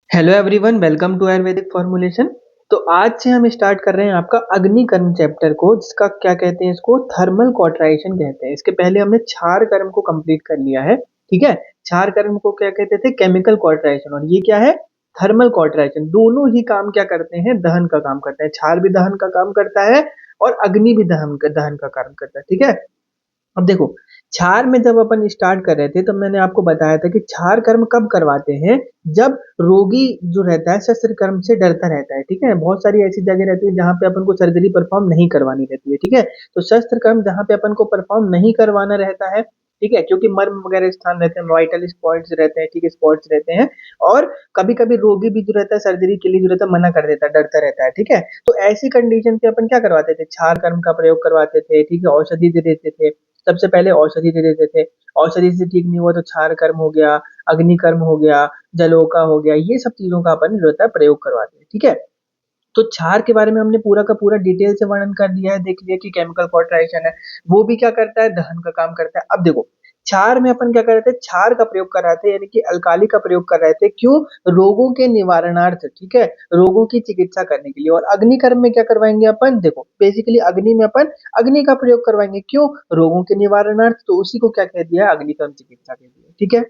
Hello everyone, welcome to Ayurvedic formulation. तो आज से हम स्टार्ट कर रहे हैं आपका अग्निकर्म चैप्टर को, जिसका क्या कहते हैं, इसको थर्मल क्वाट्राइजेशन कहते हैं। इसके पहले हमने क्षार कर्म को कंप्लीट कर लिया है। ठीक है, क्षार कर्म को क्या कहते थे, केमिकल क्वाट्राइजेशन, और ये क्या है, थर्मल क्वाट्राइजेशन। दोनों ही काम क्या करते हैं, दहन का काम करते हैं। क्षार भी दहन का काम करता है और अग्नि भी दहन का काम करता है। ठीक है, अब देखो, क्षार में जब अपन स्टार्ट कर रहे थे तब मैंने आपको बताया था कि क्षार कर्म कब करवाते हैं, जब रोगी जो रहता है शस्त्र कर्म से डरता रहता है। ठीक है, बहुत सारी ऐसी जगह रहती है जहां पे अपन को सर्जरी परफॉर्म नहीं करवानी रहती है। ठीक है, तो शस्त्र कर्म जहां पे अपन को परफॉर्म नहीं करवाना रहता है, ठीक है, क्योंकि मर्म वगैरह स्थान रहते हैं, वाइटल स्पॉट्स रहते हैं, ठीक है, स्पॉट्स रहते हैं। और कभी कभी रोगी भी जो रहता है सर्जरी के लिए जो रहता है मना कर देता है, डरता रहता है। ठीक है, तो ऐसी कंडीशन पे अपन क्या करवाते थे, क्षार कर्म का प्रयोग करवाते थे। ठीक है, औषधि दे देते थे, सबसे पहले औषधि दे देते थे। औषधि से ठीक नहीं हुआ तो क्षार कर्म हो गया, अग्निकर्म हो गया, जलोका हो गया, ये सब चीजों का अपन जो होता है प्रयोग करवाते हैं। ठीक है, तो क्षार के बारे में हमने पूरा का पूरा डिटेल से वर्णन कर दिया है, देख लिया कि केमिकल क्वाट्राइजेशन है, वो भी क्या करता है, दहन का काम करता है। अब देखो, क्षार में अपन क्या कर रहे थे, क्षार का प्रयोग कर रहे थे, यानी कि अल्काली का प्रयोग कर रहे थे। क्यों? रोगों के निवारणार्थ, ठीक है, रोगों की चिकित्सा करने के लिए। और अग्निकर्म में क्या करवाएंगे अपन, देखो बेसिकली अग्नि में अपन अग्नि का प्रयोग करवाएंगे। क्यों? रोगों के निवारणार्थ, तो उसी को क्या कह दिया, अग्निकर्म चिकित्सा कह दिया। ठीक है,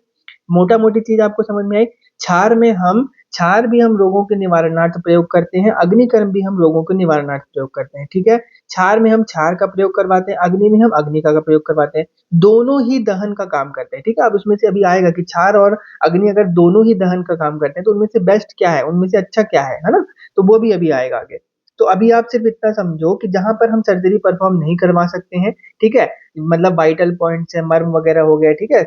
मोटा मोटी चीज आपको समझ में आई। क्षार भी हम रोगों के निवारणार्थ प्रयोग करते हैं, अग्निकर्म भी हम रोगों के निवारणार्थ प्रयोग करते हैं। ठीक है, क्षार में हम क्षार का प्रयोग करवाते हैं, अग्नि में हम अग्नि का प्रयोग करवाते हैं। दोनों ही दहन का काम करते हैं। ठीक है, अब उसमें से अभी आएगा कि क्षार और अग्नि अगर दोनों ही दहन का काम करते हैं तो उनमें से बेस्ट क्या है, उनमें से अच्छा क्या है ना, तो वो भी अभी आएगा आगे। तो अभी आप सिर्फ इतना समझो कि जहां पर हम सर्जरी परफॉर्म नहीं करवा सकते हैं, ठीक है, मतलब वाइटल पॉइंट्स है, मर्म वगैरह हो गया, ठीक है,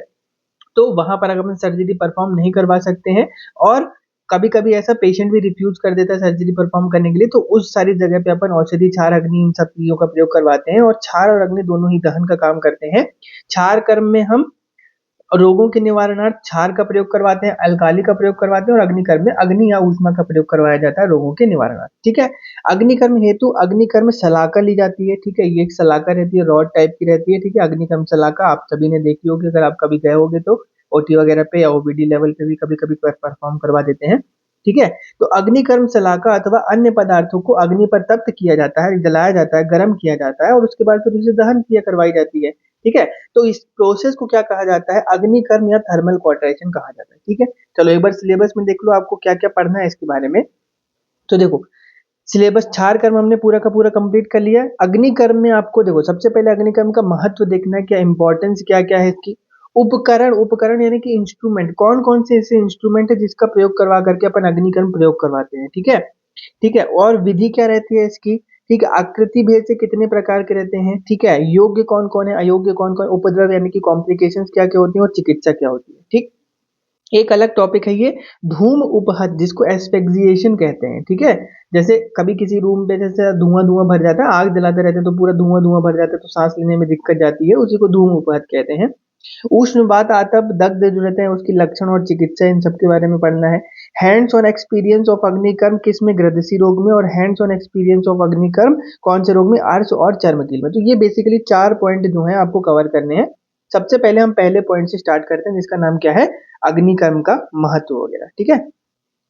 तो वहां पर अगर हम सर्जरी परफॉर्म नहीं करवा सकते हैं, और कभी कभी ऐसा पेशेंट भी रिफ्यूज कर देता है सर्जरी परफॉर्म करने के लिए, तो उस सारी जगह पे अपन औषधि, क्षार, अग्नि, इन सब चीजों का प्रयोग करवाते हैं। और क्षार और अग्नि दोनों ही दहन का काम करते हैं। क्षार कर्म में हम रोगों के निवारणार्थ क्षार का प्रयोग करवाते हैं, अल्काली का प्रयोग करवाते हैं, और अग्निकर्म में अग्नि या ऊष्मा का प्रयोग करवाया जाता है रोगों के निवारणार्थ। ठीक है, अग्निकर्म हेतु अग्निकर्म सलाका ली जाती है। ठीक है, ये एक सलाका रहती है, रॉड टाइप की रहती है। ठीक है, अग्निकर्म सलाका आप सभी ने देखी होगी, अगर आप कभी गए होगे तो ओटी वगैरह पे या ओबीडी लेवल पे भी कभी कभी परफॉर्म करवा देते हैं। ठीक है, तो अग्निकर्म सलाका अथवा अन्य पदार्थों को अग्नि पर तप्त किया जाता है, जलाया जाता है, गर्म किया जाता है, और उसके बाद फिर उसे दहन क्रिया करवाई जाती है। ठीक है, तो इस प्रोसेस को क्या कहा जाता है, अग्निकर्म या थर्मल क्वाट्राइजेशन कहा जाता है। ठीक है, चलो एक बार सिलेबस में देख लो आपको क्या क्या पढ़ना है इसके बारे में। तो देखो, सिलेबस क्षार कर्म हमने पूरा का पूरा कंप्लीट कर लिया है। अग्निकर्म में आपको देखो, सबसे पहले अग्निकर्म का महत्व देखना है, क्या इंपॉर्टेंस क्या क्या है इसकी। उपकरण, उपकरण यानी कि इंस्ट्रूमेंट, कौन कौन से ऐसे इंस्ट्रूमेंट है जिसका प्रयोग करवा करके अपन अग्निकर्म प्रयोग करवाते हैं। ठीक है, ठीक है, और विधि क्या रहती है इसकी। ठीक है, आकृति भेद से कितने प्रकार के रहते हैं। ठीक है, योग्य कौन कौन है, अयोग्य कौन कौन, उपद्रव यानी कि कॉम्प्लिकेशंस क्या क्या होती हैं, और चिकित्सा क्या होती है। ठीक, एक अलग टॉपिक है ये, धूम उपहत, जिसको एस्फेक्सिएशन कहते हैं। ठीक है, जैसे कभी किसी रूम पे जैसे धुआं धुआं भर जाता है, आग जलाते रहते हैं तो पूरा धुआं धुआं भर जाता है, तो सांस लेने में दिक्कत जाती है, उसी को धूम उपहत कहते हैं। उष्ण बात आतप दग्ध जो रहते हैं उसकी लक्षण और चिकित्सा, इन सब के बारे में पढ़ना है। हैंड्स ऑन एक्सपीरियंस ऑफ अग्निकर्म किस में, ग्रदसी रोग में, और हैंड्स ऑन एक्सपीरियंस ऑफ अग्निकर्म कौन से रोग में, आर्स और चर्मकील में। तो ये बेसिकली चार पॉइंट जो है आपको कवर करने हैं। सबसे पहले हम पहले पॉइंट से स्टार्ट करते हैं, जिसका नाम क्या है, अग्निकर्म का महत्व वगैरह। ठीक है,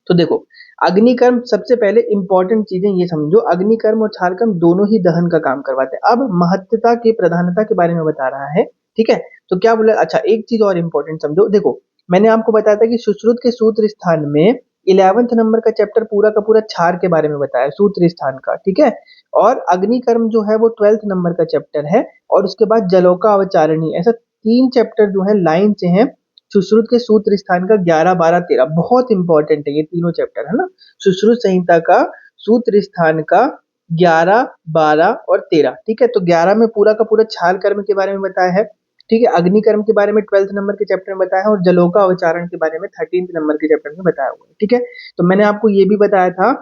तो देखो, अग्निकर्म सबसे पहले इंपॉर्टेंट चीजें ये समझो, अग्निकर्म और क्षारकर्म दोनों ही दहन का काम करवाते हैं। अब महत्वता की, प्रधानता के बारे में बता रहा है। ठीक है, तो क्या बोला, अच्छा एक चीज और इंपॉर्टेंट समझो। देखो, मैंने आपको बताया था कि सुश्रुत के सूत्र स्थान में 11th नंबर का चैप्टर पूरा का पूरा क्षार के बारे में बताया, सूत्र स्थान का। ठीक है, और अग्निकर्म जो है वो 12th नंबर का चैप्टर है, और उसके बाद जलोका अवचारणी, ऐसा तीन चैप्टर जो है लाइन से हैं। सुश्रुत के सूत्र स्थान का 11, 12, 13 बहुत इंपॉर्टेंट है ये तीनों चैप्टर, है ना। सुश्रुत संहिता का सूत्र स्थान का 11, 12 और 13। ठीक है, तो 11 में पूरा का पूरा क्षार कर्म के बारे में बताया है। ठीक है, अग्निकर्म के बारे में 12th नंबर के चैप्टर में बताया है, और जलोका अवचारण के बारे में 13th नंबर के चैप्टर में बताया हुआ है। ठीक है, तो मैंने आपको ये भी बताया था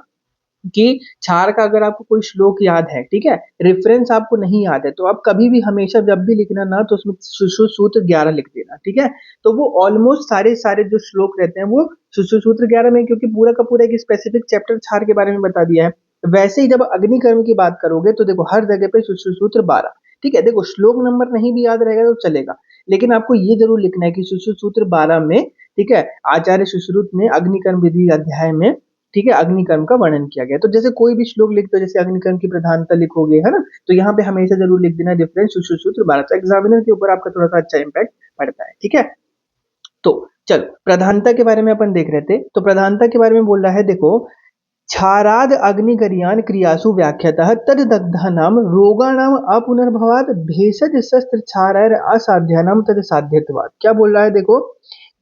कि क्षार का अगर आपको कोई श्लोक याद है, ठीक है, रेफरेंस आपको नहीं याद है, तो आप कभी भी हमेशा जब भी लिखना ना, तो उसमें सूत्र 11 लिख देना। ठीक है, तो वो ऑलमोस्ट सारे सारे जो श्लोक रहते हैं वो सूत्र 11 में, क्योंकि पूरा का पूरा एक स्पेसिफिक चैप्टर क्षार के बारे में बता दिया है। वैसे ही जब अग्निकर्म की बात करोगे तो देखो हर जगह पे सूत्र 12। ठीक है, देखो श्लोक नंबर नहीं भी याद रहेगा तो चलेगा, लेकिन आपको ये जरूर लिखना है कि सूत्र 12 में, ठीक है, आचार्य सुश्रुत ने अग्निकर्म विधि अध्याय में, ठीक है, अग्निकर्म का वर्णन किया गया। तो जैसे कोई भी श्लोक लिखते हो, जैसे अग्निकर्म की प्रधानता लिखोगे, है ना, तो यहाँ पे हमेशा जरूर लिख देना डिफरेंस सुश्रुत भारत। एग्जामिनर के ऊपर आपका थोड़ा सा अच्छा इम्पैक्ट पड़ता है, ठीक है। तो चलो प्रधानता के बारे में अपन देख रहे थे। तो प्रधानता के बारे में बोल रहा है, देखो, क्षाराद अग्निकर्यान क्रियासु व्याख्यातः तद्दग्धानाम रोगाणाम अपुनर्भवात् भेषज शस्त्र क्षारैर असाध्यानाम तद साध्यत्वात्। क्या बोल रहा है, देखो,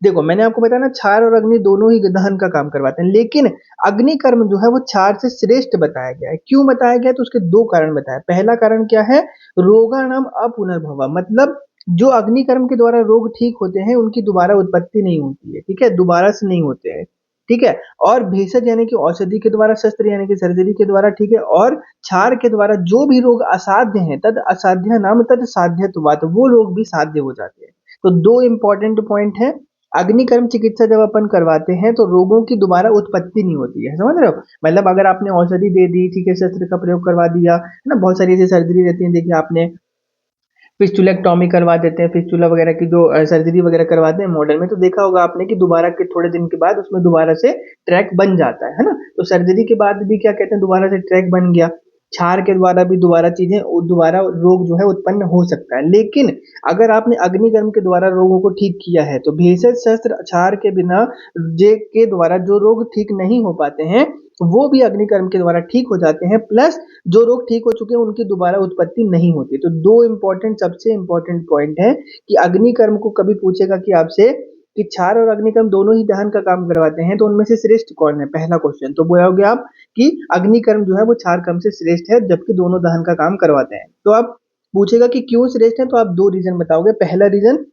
देखो मैंने आपको बताया ना, क्षार और अग्नि दोनों ही दहन का काम करवाते हैं, लेकिन अग्नि कर्म जो है वो क्षार से श्रेष्ठ बताया गया है। क्यों बताया गया है? तो उसके दो कारण बताया। पहला कारण क्या है, रोगाणाम अपुनर्भवा, मतलब जो अग्नि कर्म के द्वारा रोग ठीक होते हैं उनकी दोबारा उत्पत्ति नहीं होती है, ठीक है, दोबारा से नहीं होते हैं, ठीक है। और भेषज यानी कि औषधि के द्वारा, शस्त्र यानी कि सर्जरी के द्वारा, ठीक है, और क्षार के द्वारा जो भी रोग असाध्य हैं तद असाध्य नाम तद साध्यत्वात्, वो रोग भी साध्य हो जाते हैं। तो दो इंपॉर्टेंट पॉइंट है। अग्निकर्म चिकित्सा जब अपन करवाते हैं तो रोगों की दोबारा उत्पत्ति नहीं होती है, समझ रहे हो। मतलब अगर आपने औषधि दे दी, ठीक है, शस्त्र का प्रयोग करवा दिया, है ना, बहुत सारी ऐसी सर्जरी रहती है, देखिए आपने फिस्टुलेक्टॉमी करवा देते हैं, फिस्टुला वगैरह की जो सर्जरी वगैरह करवाते हैं मॉडर्न में, तो देखा होगा आपने कि दोबारा के थोड़े दिन के बाद उसमें दोबारा से ट्रैक बन जाता है ना। तो सर्जरी के बाद भी क्या कहते हैं, दोबारा से ट्रैक बन गया। क्षार के द्वारा भी दोबारा चीजें, दोबारा रोग जो है उत्पन्न हो सकता है। लेकिन अगर आपने अग्निकर्म के द्वारा रोगों को ठीक किया है तो भेषज शस्त्र क्षार के बिना जे के द्वारा जो रोग ठीक नहीं हो पाते हैं वो भी अग्निकर्म के द्वारा ठीक हो जाते हैं, प्लस जो रोग ठीक हो चुके हैं उनकी दोबारा उत्पत्ति नहीं होती। तो दो इंपॉर्टेंट, सबसे इंपॉर्टेंट पॉइंट है कि अग्निकर्म को कभी पूछेगा कि आपसे कि क्षार और अग्निकर्म दोनों ही दहन का काम करवाते हैं तो उनमें से श्रेष्ठ कौन है, पहला क्वेश्चन तो बोलोगे आप कि अग्निकर्म जो है वो क्षार कर्म से श्रेष्ठ है, जबकि दोनों दहन का काम करवाते हैं। तो आप पूछेगा कि क्यों श्रेष्ठ है, तो आप दो रीजन बताओगे। पहला रीजन,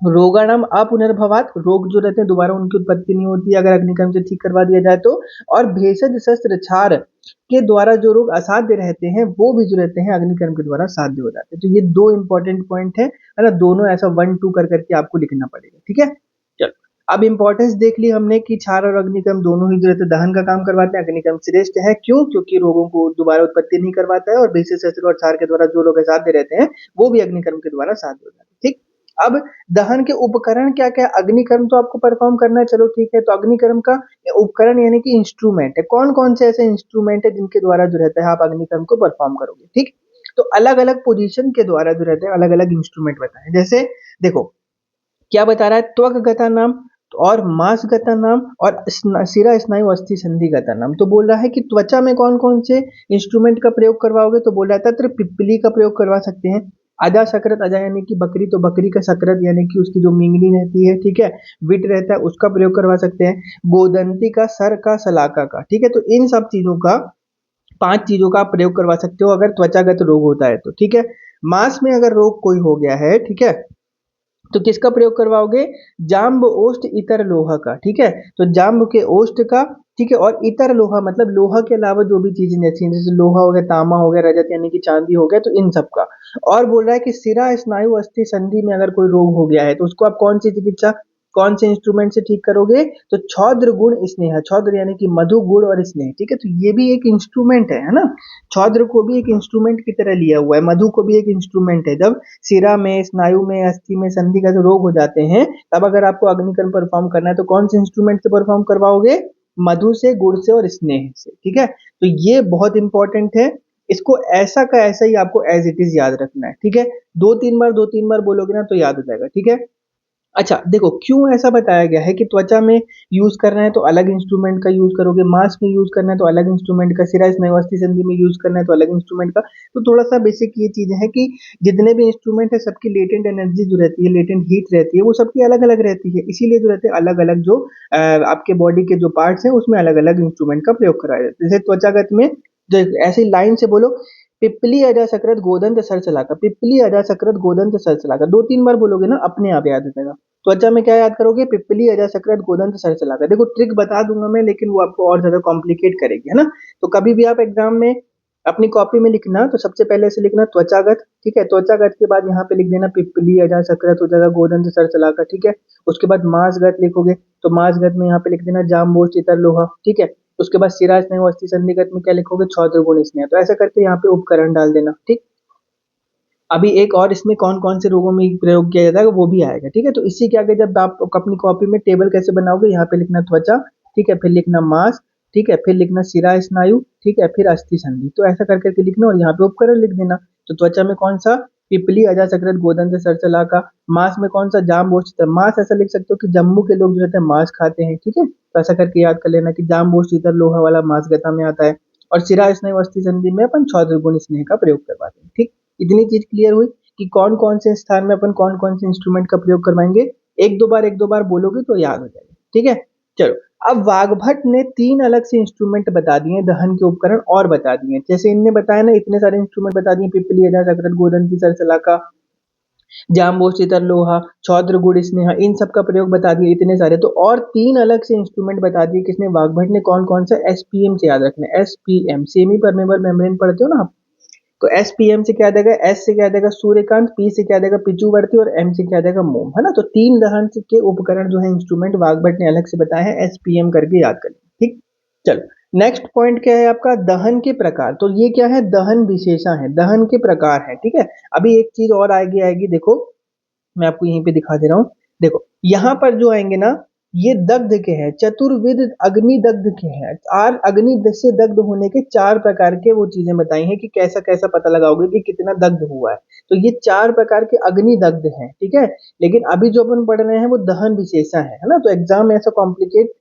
रोगाणाम अपुनर्भवात, रोग जो रहते हैं दोबारा उनकी उत्पत्ति नहीं होती है अगर अग्निकर्म से ठीक करवा दिया जाए तो। और भेषज शस्त्र क्षार के द्वारा जो रोग असाध्य रहते हैं वो भी जो रहते हैं अग्निकर्म के द्वारा साध्य हो जाते हैं। तो ये दो इंपॉर्टेंट पॉइंट है ना, दोनों ऐसा 1 2 कर करके आपको लिखना पड़ेगा, ठीक है। चलो अब इंपॉर्टेंस देख ली हमने कि क्षार और अग्निकर्म दोनों ही जो रहते हैं दहन का काम करवाते हैं। अग्निकर्म श्रेष्ठ है, क्यों? क्योंकि रोगों को दोबारा उत्पत्ति नहीं करवाता है, और भेषज शस्त्र और क्षार के द्वारा जो रोग असाध्य रहते हैं वो भी अग्निकर्म के द्वारा साध्य हो जाते हैं, ठीक। अब दहन के उपकरण क्या क्या है? अग्निकर्म तो आपको परफॉर्म करना है, चलो ठीक है। तो अग्निकर्म का उपकरण यानी कि इंस्ट्रूमेंट है, कौन कौन से ऐसे इंस्ट्रूमेंट है जिनके द्वारा जो रहता है आप अग्निकर्म को परफॉर्म करोगे, ठीक। तो अलग अलग पोजीशन के द्वारा जो रहते हैं अलग अलग इंस्ट्रूमेंट बताए। जैसे देखो क्या बता रहा है, त्वक गता नाम और मांस गता नाम और शिरा स्नायु अस्थि संधि गता नाम। तो बोल रहा है कि त्वचा में कौन कौन से इंस्ट्रूमेंट का प्रयोग करवाओगे, तो बोल रहा है तत्र पिप्पली का प्रयोग करवा सकते हैं। अजा सक्रत, अजा यानी कि बकरी, तो बकरी का सक्रत यानी कि उसकी जो मिंगनी रहती है, ठीक है, विट रहता है, उसका प्रयोग करवा सकते हैं। गोदंती का, सर का, सलाका का, ठीक है। तो इन सब चीजों का, 5 चीजों का आप प्रयोग करवा सकते हो अगर त्वचागत रोग होता है तो, ठीक है। मांस में अगर रोग कोई हो गया है, ठीक है, तो किसका प्रयोग करवाओगे? जाम्ब ओष्ठ इतर लोहा का, ठीक है। तो जाम्ब के ओष्ठ का, ठीक है, और इतर लोहा मतलब लोहा के अलावा जो भी चीजें जैसे लोहा हो गया, तांबा हो गया, रजत यानी कि चांदी हो गया, तो इन सब का। और बोल रहा है कि सिरा स्नायु अस्थि संधि में अगर कोई रोग हो गया है तो उसको आप कौन सी चिकित्सा, कौन से इंस्ट्रूमेंट से ठीक करोगे? तो छौद्र गुण स्नेह, छौद्र यानी कि मधु, गुण और स्नेह, ठीक है। तो ये भी एक इंस्ट्रूमेंट है ना। छौद्र को भी एक इंस्ट्रूमेंट की तरह लिया हुआ है, मधु को भी एक इंस्ट्रूमेंट है। जब सिरा में, स्नायु में, अस्थि में संधि का जो रोग हो जाते हैं तब अगर आपको अग्निकर्म परफॉर्म करना है तो कौन से इंस्ट्रूमेंट से परफॉर्म करवाओगे? मधु से, गुड़ से और स्नेह से, ठीक है। तो ये बहुत इंपॉर्टेंट है, इसको ऐसा का ऐसा ही आपको एज इट इज याद रखना है, ठीक है। 2 3 बार बोलोगे ना तो याद हो जाएगा, ठीक है। अच्छा देखो क्यों ऐसा बताया गया है कि त्वचा में यूज करना है तो अलग इंस्ट्रूमेंट का यूज करोगे, मांस में यूज करना है तो अलग इंस्ट्रूमेंट का, सिरा स्नायु अस्थि संधि में यूज करना है तो अलग इंस्ट्रूमेंट का। तो थोड़ा सा बेसिक ये चीज है कि जितने भी इंस्ट्रूमेंट है सबकी लेटेंट एनर्जी जो रहती है, लेटेंट हीट रहती है, वो सबकी अलग अलग रहती है। इसीलिए जो रहते हैं अलग अलग जो आपके बॉडी के जो पार्ट्स हैं उसमें अलग अलग इंस्ट्रूमेंट का प्रयोग कराया जाता है। जैसे त्वचागत में जो ऐसी लाइन से बोलो, पिपली अजा सक्रत गोदंत सर चलाकर, पिपली अजा सक्रत गोदंत सर चलाकर, 2 3 बार बोलोगे ना अपने आप याद हो जाएगा। त्वचा में क्या याद करोगे? पिपली अजा सक्रत गोदंत सर चलाकर। देखो ट्रिक बता दूंगा मैं लेकिन वो आपको और ज्यादा कॉम्प्लिकेट करेगी, है ना। तो कभी भी आप एग्जाम में अपनी कॉपी में लिखना तो सबसे पहले से लिखना त्वचागत, ठीक है। त्वचागत के बाद यहाँ पे लिख देना पिपली अजा सक्रत हो जाएगा गोदंत सर चलाकर, ठीक है। उसके बाद मांसगत लिखोगे तो मांसगत में यहाँ पे लिख देना जाम्बोष्ठ इतर लोहा, ठीक है। उसके बाद सिरा स्नेह अस्थि संधिगत में क्या लिखोगे? छौद्र गुण स्नेह। तो ऐसा करके यहाँ पे उपकरण डाल देना, ठीक। अभी एक और इसमें कौन कौन से रोगों में प्रयोग किया जाता है वो भी आएगा, ठीक है। तो इससे क्या आगे जब आप अपनी कॉपी में टेबल कैसे बनाओगे, यहाँ पे लिखना त्वचा, ठीक है, फिर लिखना मांस, ठीक है, फिर लिखना शिरा स्नायु, ठीक है, फिर अस्थि संधि, तो ऐसा कर करके लिखना और यहाँ पे उपकरण लिख देना। तो त्वचा में कौन सा, पिपली अजा सकृत गोदंत सरसला का। मांस में कौन सा, जाम्बोज चितर। मांस ऐसा लिख सकते हो कि जम्मू के लोग जो रहते हैं मांस खाते हैं, ठीक है, तो ऐसा करके याद कर लेना कि जाम्बोज चितर लोहा वाला मांस गता में आता है। और शिरा स्नायु अस्थि संधि में अपन क्षौद्र गुण स्नेह का प्रयोग करवाते हैं, ठीक। इतनी चीज क्लियर हुई कि कौन कौन से स्थान में अपन कौन कौन से इंस्ट्रूमेंट का प्रयोग करवाएंगे। एक दो बार बोलोगे तो याद हो जाएगा, ठीक है। चलो, अब वाघभट्ट ने तीन अलग से इंस्ट्रूमेंट बता दिए, दहन के उपकरण और बता दिए। जैसे इनने बताया ना, इतने सारे इंस्ट्रूमेंट बता दिए, पिपली अजा सकृत गोदंती सरसलाका, जाम्बोज चितर लोहा, क्षौद्र गुड़ स्नेहा, इन सब का प्रयोग बता दिए इतने सारे। तो और तीन अलग से इंस्ट्रूमेंट बता दिए किसने, वाघभट्ट ने। कौन कौन सा, एसपीएम से याद रखना, एसपीएम सेमी परमेबल मेम्ब्रेन पढ़ते हो ना आप। तो एसपीएम से क्या देगा, एस से क्या देगा सूर्यकांत, पी से क्या देगा पिचुवर्ती, और एम से क्या देगा मोम, है ना। तो तीन दहन के उपकरण जो है इंस्ट्रूमेंट वाघभट्ट ने अलग से बताए हैं, एसपीएम करके याद करें, ठीक। चलो, नेक्स्ट पॉइंट क्या है आपका, दहन के प्रकार। तो ये क्या है, दहन विशेषा है, दहन के प्रकार है, ठीक है। अभी एक चीज और आएगी आएगी, देखो मैं आपको यहीं पे दिखा दे रहा हूँ। देखो यहाँ पर जो आएंगे ना, ये दग्ध के हैं, चतुर्विध अग्नि दग्ध के हैं। आर अग्नि से दग्ध होने के चार प्रकार के वो चीजें बताई हैं कि कैसा कैसा पता लगाओगे कि कितना दग्ध हुआ है। तो ये चार प्रकार के अग्नि दग्ध हैं, ठीक है। लेकिन अभी जो अपन पढ़ रहे हैं वो दहन विशेषा है ना। तो एग्जाम में ऐसा कॉम्प्लिकेट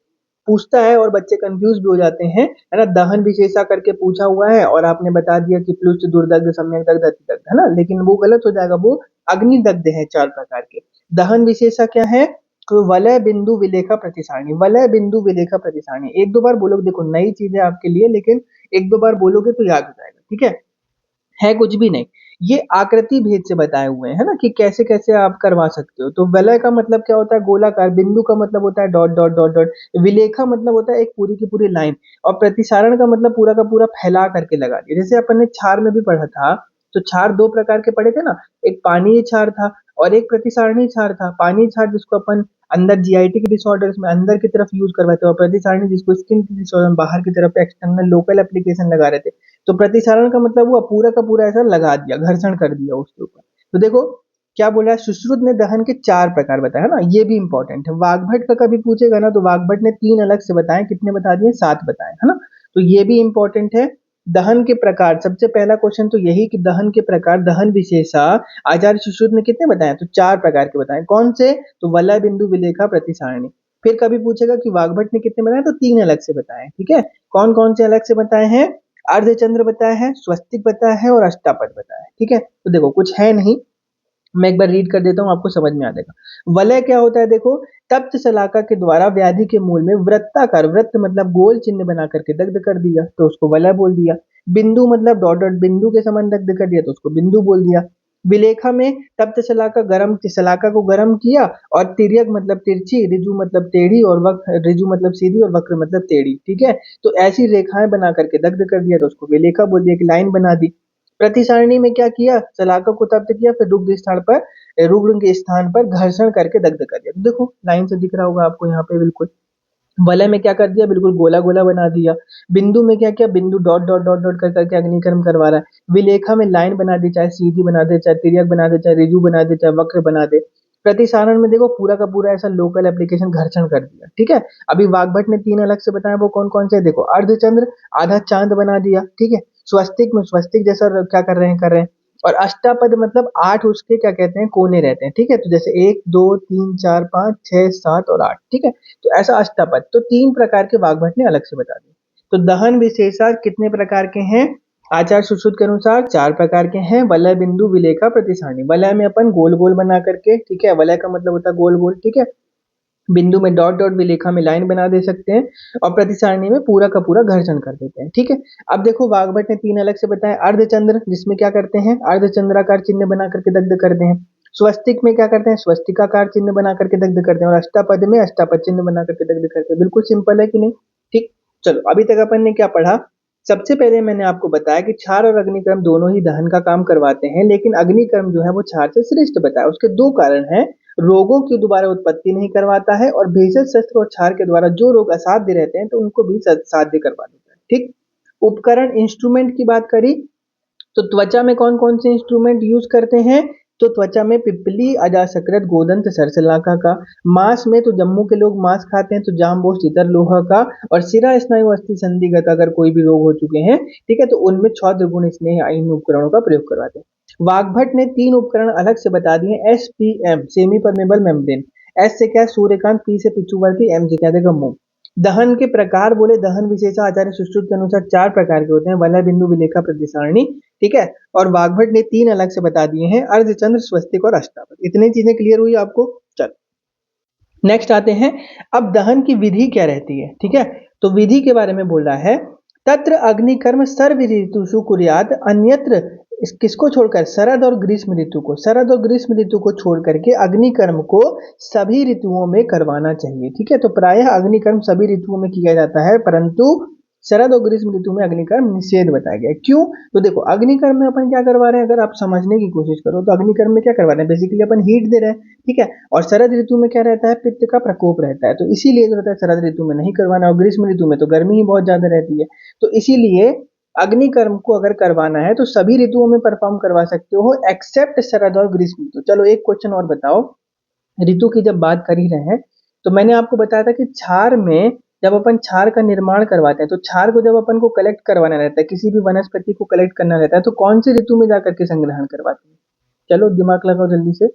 पूछता है और बच्चे कंफ्यूज भी हो जाते हैं, है ना। दहन विशेषा करके पूछा हुआ है और आपने बता दिया कि प्लुष्ट दुर्दग्ध सम्यक दग्ध अतिदग्ध, है ना। लेकिन वो गलत हो जाएगा, वो अग्नि दग्ध है चार प्रकार के। दहन विशेषा क्या है, तो वलय बिंदु विलेखा प्रतिसारणी, वलय बिंदु विलेखा प्रतिसारणी। एक दो बार बोलोगे, देखो नई चीज है आपके लिए, लेकिन एक दो बार बोलोगे तो याद हो जाएगा, ठीक है कुछ भी नहीं। ये आकृति भेद से बताए हुए हैं, है ना, कि कैसे कैसे आप करवा सकते हो। तो वलय का मतलब क्या होता है, गोलाकार। बिंदु का मतलब होता है डॉट डॉट डॉट डॉट। विलेखा मतलब होता है एक पूरी की पूरी लाइन। और प्रतिसारण का मतलब पूरा का पूरा फैला करके लगा दिया। जैसे अपन ने क्षार में भी पढ़ा था, तो क्षार दो प्रकार के पढ़े थे ना, एक पानीय क्षार था और एक प्रतिसारणी क्षार था। पानीय क्षार जिसको अपन अंदर जीआईटी के डिसऑर्डर्स में अंदर की तरफ यूज करवाते हैं, और प्रतिसारणी जिसको स्किन की डिसऑर्डर में बाहर की तरफ एक्सटर्नल लोकल एप्लीकेशन लगा रहे थे। तो प्रतिसारण का मतलब हुआ पूरा का पूरा ऐसा लगा दिया, घर्षण कर दिया उसके ऊपर। तो देखो क्या बोला है, सुश्रुत ने दहन के चार प्रकार बताया, है ना, ये भी इंपॉर्टेंट है। वाघभट्ट का कभी पूछेगा ना, तो वाघभट्ट ने तीन अलग से बताए, कितने बता दिए, सात बताए, है ना। तो ये भी इंपॉर्टेंट है। दहन के प्रकार, सबसे पहला क्वेश्चन तो यही कि दहन के प्रकार, दहन विशेषा आचार्य सुश्रुत ने कितने बताए, तो चार प्रकार के बताए। कौन से, तो वलय बिंदु विलेखा प्रतिसारणी। फिर कभी पूछेगा कि वाघभट्ट ने कितने बताए, तो तीन अलग से बताए, ठीक है। कौन कौन से अलग से बताए हैं, अर्धचंद्र बताया है, स्वस्तिक बताया है और अष्टापद बताया है, ठीक है। तो देखो कुछ है नहीं, मैं एक बार रीड कर देता हूँ, आपको समझ में आ जाएगा। वलय क्या होता है, देखो, तप्त शलाका के द्वारा व्याधि के मूल में वृत्ताकार, वृत्त मतलब गोल चिन्ह बना करके दग्ध कर दिया, तो उसको वलय बोल दिया। बिंदु मतलब डॉट डॉट बिंदु के समान दग्ध कर दिया, तो उसको बिंदु बोल दिया। विलेखा में तप्त शलाका, गरम शलाका को गर्म किया, और तिर्यक मतलब तिरछी, ऋजु मतलब टेढ़ी, और वक्र, ऋजु मतलब सीधी और वक्र मतलब टेढ़ी, ठीक है। तो ऐसी रेखाएं बना करके दग्ध कर दिया, तो उसको विलेखा बोल दिया, कि लाइन बना दी। प्रतिसारणी में क्या किया, शलाका को तप्त किया, फिर रुग्ण के स्थान पर घर्षण करके दग्ध कर दिया। तो देखो लाइन से दिख रहा होगा आपको यहाँ पे बिल्कुल। वलय में क्या कर दिया, बिल्कुल गोला गोला बना दिया। बिंदु में क्या किया, बिंदु डॉट डॉट डॉट डॉट कर करके अग्निकर्म करवा रहा है। विलेखा में लाइन बना दी, चाहे सीधी बना दे, चाहे तिर्यक बना दे, चाहे ऋजु बना दे, चाहे वक्र बना दे। प्रतिसारण में देखो पूरा का पूरा ऐसा लोकल एप्लीकेशन घर्षण कर दिया, ठीक है। अभी वाघभट्ट ने तीन अलग से बताया, वो कौन कौन से, देखो अर्धचंद्र, आधा चांद बना दिया, ठीक है। स्वस्तिक में स्वस्तिक जैसा क्या कर रहे हैं। और अष्टापद मतलब आठ उसके क्या कहते हैं, कोने रहते हैं, ठीक है। तो जैसे एक दो तीन चार पाँच छह सात और आठ, ठीक है। तो ऐसा अष्टापद, तो तीन प्रकार के वाघभट्ट ने अलग से बता दिए। तो दहन विशेषा कितने प्रकार के हैं, आचार्य सुश्रुत के अनुसार चार प्रकार के हैं। वलय बिंदु विलेखा प्रतिसारणी। वलय में अपन गोल गोल बना करके, ठीक है, वलय का मतलब होता है गोल गोल, ठीक है। बिंदु में डॉट डॉट, विलेखा में लाइन बना दे सकते हैं, और प्रतिसारणी में पूरा का पूरा घर्षण कर देते हैं, ठीक है। अब देखो वाघभट्ट ने तीन अलग से बताया। अर्धचंद्र जिसमें क्या करते हैं, अर्धचंद्राकार चिन्ह बना करके दग्ध करते हैं। स्वस्तिक में क्या करते हैं, स्वस्तिकाकार चिन्ह बना करके दग्ध करते हैं। और अष्टापद में अष्टापद चिन्ह बना करके दग्ध करते हैं। बिल्कुल सिंपल है कि नहीं, ठीक। चलो अभी तक अपन ने क्या पढ़ा, सबसे पहले मैंने आपको बताया कि क्षार और अग्निकर्म दोनों ही दहन का काम करवाते हैं, लेकिन अग्निकर्म जो है वो क्षार से श्रेष्ठ बताया। उसके दो कारण हैं, रोगों की दोबारा उत्पत्ति नहीं करवाता है, और भेषज शस्त्र और क्षार के द्वारा जो रोग असाध्य रहते हैं तो उनको भी साध्य करवा देता है, ठीक। उपकरण इंस्ट्रूमेंट की बात करी, तो त्वचा में कौन कौन से इंस्ट्रूमेंट यूज करते हैं? तो त्वचा में पिप्पली, अजासकृत, गोदंत, सरसलाका का। मांस में तो जम्मू के लोग मांस खाते हैं, तो जाम्बोस, चितर लोहा का। और शिरा स्नायु अस्थि संधिगत अगर कोई भी रोग हो चुके हैं, ठीक है, तो उनमें क्षौद्र गुण स्नेह इन उपकरणों का प्रयोग करवाते हैं। वाग्भट ने 3 उपकरण अलग से बता दिए। SPM, semi permeable membrane. S से क्या है सूर्यकांत, पी से पिचुवर्ती, एम से क्या देगा मोम। दहन के प्रकार बोले, दहन विशेषा आचार्य सुश्रुत के अनुसार 4 प्रकार के होते हैं, वलय, बिंदु, विलेखा, प्रतिसारणी, ठीक है। और वाग्भट ने 3 अलग से बता दिए हैं, अर्धचंद्र, स्वस्तिक और अष्टावक्र। इतनी चीजें क्लियर हुई आपको? चलो नेक्स्ट आते हैं। अब दहन की विधि क्या रहती है, ठीक है, तो विधि के बारे में बोल रहा है। तत्र अग्निकर्म सर्व ऋतुषु कुर्यात्, अन्यत्र किसको छोड़कर? शरद और ग्रीष्म ऋतु को। शरद और ग्रीष्म ऋतु को छोड़ करके अग्निकर्म को सभी ऋतुओं में करवाना चाहिए, ठीक है। तो प्रायः अग्निकर्म सभी ऋतुओं में किया जाता है, परंतु शरद और ग्रीष्म ऋतु में अग्निकर्म निषेध बताया गया है। क्यों? तो देखो अग्निकर्म में अपन क्या करवा रहे हैं, अगर आप समझने की कोशिश करो तो अग्निकर्म में क्या करवा रहे हैं, बेसिकली अपन हीट दे रहे हैं, ठीक है। और शरद ऋतु में क्या रहता है, पित्त का प्रकोप रहता है, तो इसीलिए जो रहता है शरद ऋतु में नहीं करवाना। और ग्रीष्म ऋतु में तो गर्मी ही बहुत ज्यादा रहती है, तो इसीलिए अग्निकर्म को अगर करवाना है तो सभी ऋतुओं में परफॉर्म करवा सकते हो, एक्सेप्ट शरद और ग्रीष्म ऋतु। चलो एक क्वेश्चन और बताओ, ऋतु की जब बात कर ही रहे हैं, तो मैंने आपको बताया था कि क्षार में जब अपन क्षार का निर्माण करवाते हैं, तो क्षार को जब अपन को कलेक्ट करवाना रहता है, किसी भी वनस्पति को कलेक्ट करना रहता है, तो कौन सी ऋतु में जाकर के संग्रहण करवाते हैं? चलो दिमाग लगाओ जल्दी से।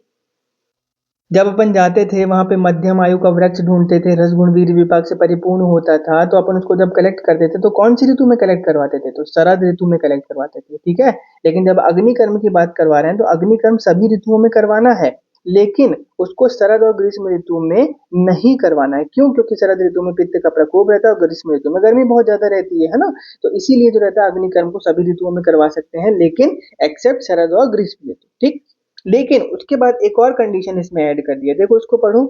जब अपन जाते थे वहां पे मध्यम आयु का वृक्ष ढूंढते थे, रसगुण वीर विपाक से परिपूर्ण होता था, तो अपन उसको जब कलेक्ट करते थे तो कौन सी ऋतु में कलेक्ट करवाते थे? तो शरद ऋतु में कलेक्ट करवाते थे, ठीक है। लेकिन जब अग्निकर्म की बात करवा रहे हैं, तो अग्निकर्म सभी ऋतुओं में करवाना है, लेकिन उसको शरद और ग्रीष्म ऋतु में नहीं करवाना है। क्यों? क्योंकि शरद ऋतु में पित्त का प्रकोप रहता है और ग्रीष्म ऋतु में गर्मी बहुत ज्यादा रहती है ना। तो इसीलिए जो रहता है अग्निकर्म को सभी ऋतुओं में करवा सकते हैं, लेकिन एक्सेप्ट शरद और ग्रीष्म ऋतु, ठीक। लेकिन उसके बाद एक और कंडीशन इसमें ऐड कर दिया, देखो उसको पढ़ो।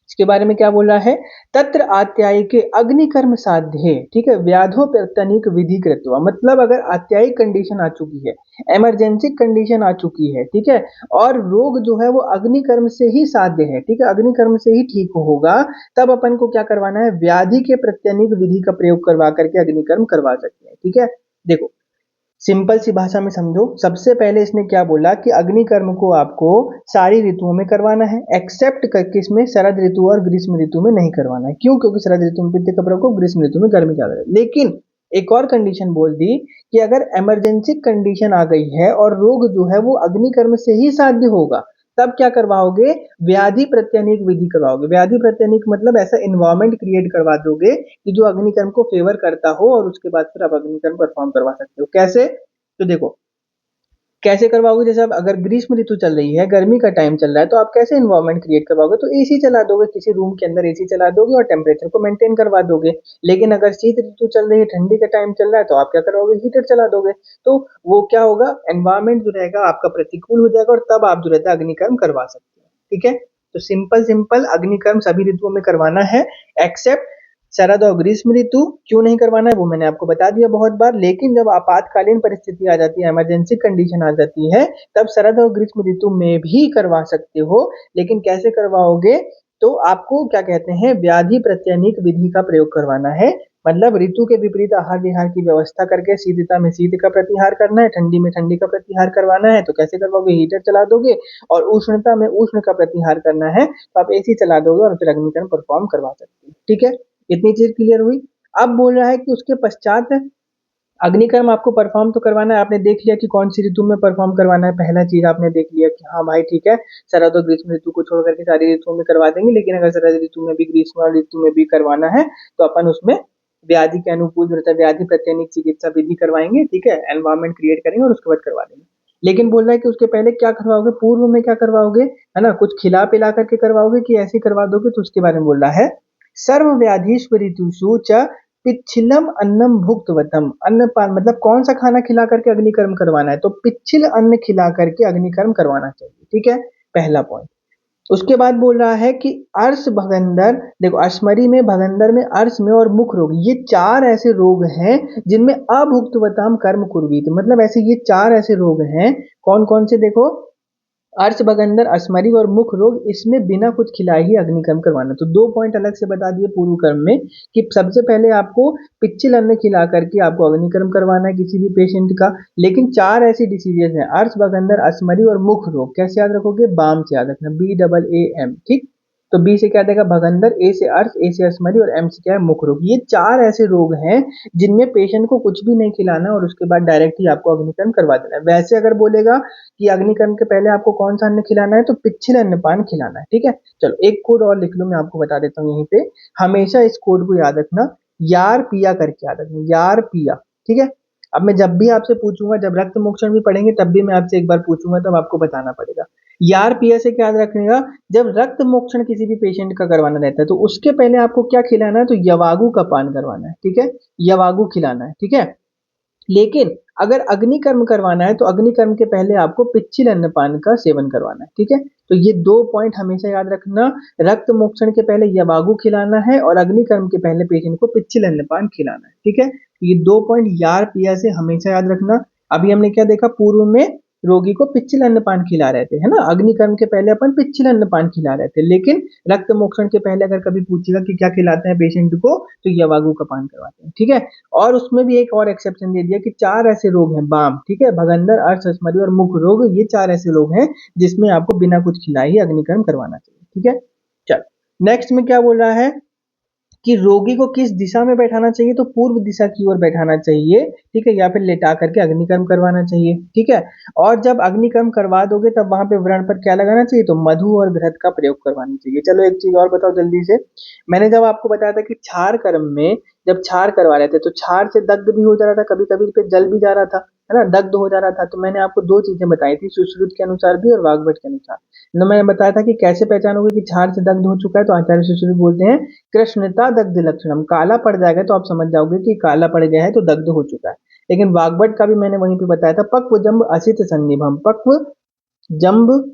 इसके बारे में क्या बोल रहा है? तत्र आत्यायिके अग्निकर्म साध्य, ठीक है, व्याधोपतनिक विधि कृत्वा। मतलब अगर आत्यायिक कंडीशन आ चुकी है, इमरजेंसी कंडीशन आ चुकी है, ठीक है, और रोग जो है वो अग्निकर्म से ही साध्य है, ठीक है, अग्निकर्म से ही ठीक होगा, तब अपन को क्या करवाना है? व्याधि के प्रत्यनिक विधि का प्रयोग करवा करके अग्निकर्म करवा सकते हैं, ठीक है। देखो सिंपल सी भाषा में समझो, सबसे पहले इसने क्या बोला कि अग्निकर्म को आपको सारी ऋतुओं में करवाना है, एक्सेप्ट किसमें? शरद ऋतु और ग्रीष्म ऋतु में नहीं करवाना है। क्यों? क्योंकि शरद ऋतु में पित्त का प्रकोप, ग्रीष्म ऋतु में गर्मी ज्यादा है। लेकिन एक और कंडीशन बोल दी कि अगर इमरजेंसी कंडीशन आ गई है और रोग जो है वो अग्निकर्म से ही साध्य होगा, तब क्या करवाओगे? व्याधि प्रत्यनीक विधि करवाओगे। व्याधि प्रत्यनीक मतलब ऐसा इन्वायरमेंट क्रिएट करवा दोगे कि जो अग्निकर्म को फेवर करता हो, और उसके बाद फिर आप अग्निकर्म परफॉर्म करवा सकते हो। कैसे? तो देखो कैसे करवाओगे, जैसे अब अगर ग्रीष्म ऋतु चल रही है, गर्मी का टाइम चल रहा है, तो आप कैसे इन्वायरमेंट क्रिएट करवाओगे? तो एसी चला दोगे, किसी रूम के अंदर एसी चला दोगे और टेम्परेचर को मेंटेन करवा दोगे। लेकिन अगर शीत ऋतु चल रही है, ठंडी का टाइम चल रहा है, तो आप क्या करवाओगे? हीटर चला दोगे। तो वो क्या होगा, एनवायरमेंट जो रहेगा आपका प्रतिकूल हो जाएगा, और तब आप जो रहता है अग्निकर्म करवा सकते हैं, ठीक है। तो सिंपल सिंपल अग्निकर्म सभी ऋतुओं में करवाना है, एक्सेप्ट शरद और ग्रीष्म ऋतु। क्यों नहीं करवाना है वो मैंने आपको बता दिया बहुत बार। लेकिन जब आपातकालीन परिस्थिति आ जाती है, इमरजेंसी कंडीशन आ जाती है, तब शरद और ग्रीष्म ऋतु में भी करवा सकते हो। लेकिन कैसे करवाओगे? तो आपको क्या कहते हैं, व्याधि प्रत्यनिक विधि का प्रयोग करवाना है। मतलब ऋतु के विपरीत आहार विहार की व्यवस्था करके शीतता में शीत का प्रतिहार करना है, ठंडी में ठंडी का प्रतिहार करवाना है। तो कैसे करवाओगे? हीटर चला दोगे। और उष्णता में उष्ण का प्रतिहार करना है, तो आप एसी चला दोगे और फिर अग्निकर्म परफॉर्म करवा सकते हैं, ठीक है। इतनी चीज क्लियर हुई। अब बोल रहा है कि उसके पश्चात अग्निकर्म आपको परफॉर्म तो करवाना है। आपने देख लिया कि कौन सी ऋतु में परफॉर्म करवाना है, पहला चीज आपने देख लिया कि हाँ भाई ठीक है, शरद और ग्रीष्म ऋतु को छोड़ करके सारी ऋतुओं में करवा देंगे। लेकिन अगर शरद ऋतु में भी, ग्रीष्म ऋतु में भी करवाना है, तो अपन उसमें व्याधि के अनुकूल जो रहता है व्याधि प्रत्यनिक चिकित्सा विधि करवाएंगे, ठीक है, एनवायरमेंट क्रिएट करेंगे और उसके बाद करवा देंगे। लेकिन बोल रहा है कि उसके पहले क्या करवाओगे, पूर्व में क्या करवाओगे, है ना, कुछ खिला पिला करके करवाओगे कि ऐसे करवा दोगे? तो उसके बारे में बोल रहा है। सर्व व्याधिष्व ऋतुषु च पिच्छिलम अन्नम भुक्तवतम। अन्नपान मतलब कौन सा खाना खिला करके अग्निकर्म करवाना है? तो पिच्छिल अन्न खिला करके अग्निकर्म करवाना चाहिए, ठीक है, पहला पॉइंट। उसके बाद बोल रहा है कि अर्श भगंदर, देखो अश्मरी में, भगंदर में, अर्श में और मुख रोग, ये 4 ऐसे रोग हैं जिनमें अभुक्तवताम कर्म कुर्वीत। मतलब ऐसे ये 4 ऐसे रोग हैं, कौन कौन से? देखो अर्श भगंदर असमरी और मुख रोग, इसमें बिना कुछ खिलाए ही अग्निकर्म करवाना। तो 2 पॉइंट अलग से बता दिए पूर्व कर्म में कि सबसे पहले आपको पिच्चिल अन्न खिला करके आपको अग्निकर्म करवाना है किसी भी पेशेंट का। लेकिन 4 ऐसी डिसीजेज हैं, अर्श भगंदर असमरी और मुख रोग, कैसे याद रखोगे? बाम से याद रखना, BAAM, ठीक। तो बी से क्या देगा? भगंदर, ए से अर्श, ए से असमरी और एम से क्या है? मुख रोग। ये 4 ऐसे रोग हैं जिनमें पेशेंट को कुछ भी नहीं खिलाना और उसके बाद डायरेक्ट ही आपको अग्निकर्म करवा देना है। वैसे अगर बोलेगा कि अग्निकर्म के पहले आपको कौन सा अन्न खिलाना है, तो पिच्छिल अन्नपान खिलाना है, ठीक है। चलो एक कोड और लिख लो, मैं आपको बता देता हूँ यहीं पे। हमेशा इस कोड को याद रखना, यार पिया करके याद रखना, यार पिया, ठीक है। अब मैं जब भी आपसे पूछूंगा, जब रक्त मोक्षण भी पढ़ेंगे तब भी मैं आपसे एक बार पूछूंगा, तब आपको बताना पड़ेगा। यार पिया से क्या याद रखनेगा? जब रक्त मोक्षण किसी भी पेशेंट का करवाना रहता है तो उसके पहले आपको क्या खिलाना है? तो यवागु का पान करवाना है, ठीक है। यवागु खिलाना है, ठीक है। लेकिन अगर अग्निकर्म करवाना है तो अग्निकर्म के पहले आपको पिच्छिल अन्नपान का सेवन करवाना है, ठीक है। तो ये 2 पॉइंट हमेशा याद रखना, रक्त मोक्षण के पहले यवागु खिलाना है और अग्निकर्म के पहले पेशेंट को पिच्छिल अन्नपान खिलाना है, ठीक है। तो ये 2 पॉइंट यार पिया से हमेशा याद रखना। अभी हमने क्या देखा? पूर्व में रोगी को पिच्छिल अन्नपान खिला रहे थे, है ना। अग्निकर्म के पहले अपन पिच्छिल अन्नपान खिला रहे थे, लेकिन रक्त मोक्षण के पहले अगर कभी पूछेगा कि क्या खिलाते हैं पेशेंट को, तो यवागु का पान करवाते हैं, ठीक है। और उसमें भी एक और एक्सेप्शन दे दिया कि 4 ऐसे रोग हैं, बाम, ठीक है, भगंदर, अर्श, असमरी और मुख रोग, ये 4 ऐसे रोग हैं जिसमें आपको बिना कुछ खिलाए ही अग्निकर्म करवाना चाहिए, ठीक है। चलो नेक्स्ट में क्या बोल रहा है कि रोगी को किस दिशा में बैठाना चाहिए? तो पूर्व दिशा की ओर बैठाना चाहिए, ठीक है, या फिर लेटा करके अग्निकर्म करवाना चाहिए, ठीक है। और जब अग्निकर्म करवा दोगे तब वहां पे व्रण पर क्या लगाना चाहिए? तो मधु और घृत का प्रयोग करवाना चाहिए। चलो एक चीज और बताओ जल्दी से। मैंने जब आपको बताया था कि क्षार कर्म में जब क्षार करवा रहे थे तो क्षार से दग्ध भी हो जा रहा था, कभी कभी पे जल भी जा रहा था, है ना, दग्ध हो जा रहा था। तो मैंने आपको 2 चीजें बताई थी, सुश्रुत के अनुसार भी और वाग्भट के अनुसार। तो मैंने बताया था कि कैसे पहचानोगे कि क्षार से दग्ध हो चुका है? तो आचार्य सुश्रुत बोलते हैं कृष्णता दग्ध लक्षणम, काला पड़ जाएगा तो आप समझ जाओगे कि काला पड़ गया है तो दग्ध हो चुका है। लेकिन वाग्भट का भी मैंने वहीं पे बताया था, पक्व जम्ब असित सन्निभम, पक्व जम्ब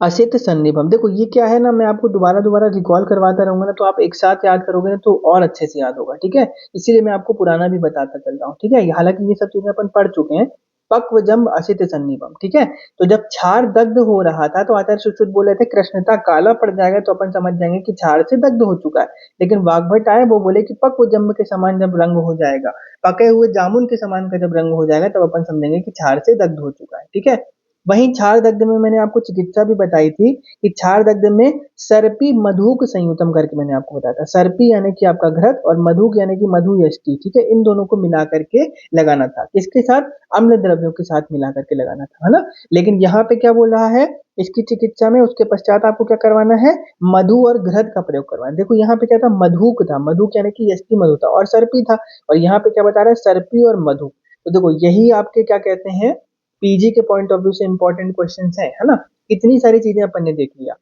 असित सन्निभम। देखो ये क्या है ना, मैं आपको दोबारा दोबारा रिकॉल करवाता रहूंगा ना, तो आप एक साथ याद करोगे ना तो और अच्छे से याद होगा, ठीक है। इसीलिए मैं आपको पुराना भी बताता चल रहा हूँ, ठीक है। हालांकि ये सब चीजें अपन पढ़ चुके हैं। पक्व जम्ब असित सन्निभम, ठीक है। तो जब क्षार दग्ध हो रहा था तो आचार्य सुश्रुत बोल रहे थे कृष्णता, काला पड़ जाएगा तो अपन समझ जाएंगे कि क्षार से दग्ध हो चुका है। लेकिन वाग्भट आए, वो बोले कि पक्व जम्ब के समान जब रंग हो जाएगा, पके हुए जामुन के समान का जब रंग हो जाएगा, तब अपन समझेंगे कि क्षार से दग्ध हो चुका है, ठीक है। वहीं क्षार दग्ध में मैंने आपको चिकित्सा भी बताई थी कि क्षार दग्ध में सर्पी मधुक संयुतम करके मैंने आपको बताया था। सर्पी यानी कि आपका घृत और मधुक यानी कि मधु यष्टि, ठीक है, इन दोनों को मिला करके लगाना था। किसके साथ? अम्ल द्रव्यों के साथ मिला करके लगाना था, है ना। लेकिन यहाँ पे क्या बोल रहा है इसकी चिकित्सा में, उसके पश्चात आपको क्या करवाना है? मधु और घृत का प्रयोग करवाना। देखो यहाँ पे क्या था? मधुक था, मधुक यानी कि यष्टि मधु था, और सर्पी था। और यहाँ पे क्या बता रहा है? सर्पी और मधु। तो देखो यही आपके क्या कहते हैं, पीजी के पॉइंट ऑफ व्यू से इंपॉर्टेंट क्वेश्चंस है ना। इतनी सारी चीजें अपन ने देख लिया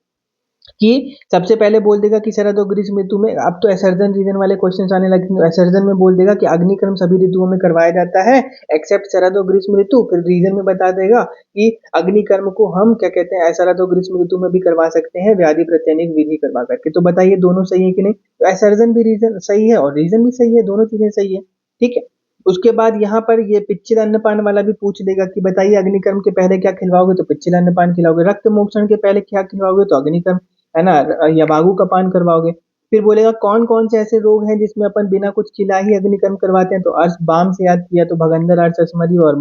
कि सबसे पहले बोल देगा कि शरद और ग्रीष्म ऋतु में, अब तो असर्जन रीजन वाले क्वेश्चंस आने लगे। असर्जन में बोल देगा कि अग्निकर्म सभी ऋतुओं में करवाया जाता है एक्सेप्ट शरद और ग्रीष्म ऋतु। फिर रीजन में बता देगा कि अग्निकर्म को हम क्या कहते हैं, शरद और ग्रीष्म ऋतु में भी करवा सकते हैं व्याधि प्रत्यनिक विधि करवा करके। तो बताइए दोनों सही है कि नहीं? तो असर्जन भी रीजन सही है और रीजन भी सही है, दोनों चीजें सही है, ठीक है। उसके बाद यहाँ पर ये पिच्चिल अन्नपान वाला भी पूछ देगा कि बताइए अग्निकर्म के पहले क्या खिलवाओगे? तो पिच्चिल अन्नपान खिलाओगे। रक्त मोक्षण के पहले क्या खिलवाओगे? तो अग्निकर्म, है ना, यवागु का पान करवाओगे। फिर बोलेगा कौन कौन से ऐसे रोग हैं जिसमें अपन बिना कुछ खिलाए ही अग्निकर्म करवाते हैं? तो अर्श बाम से याद किया तो भगंदर, अर्श, असमरी और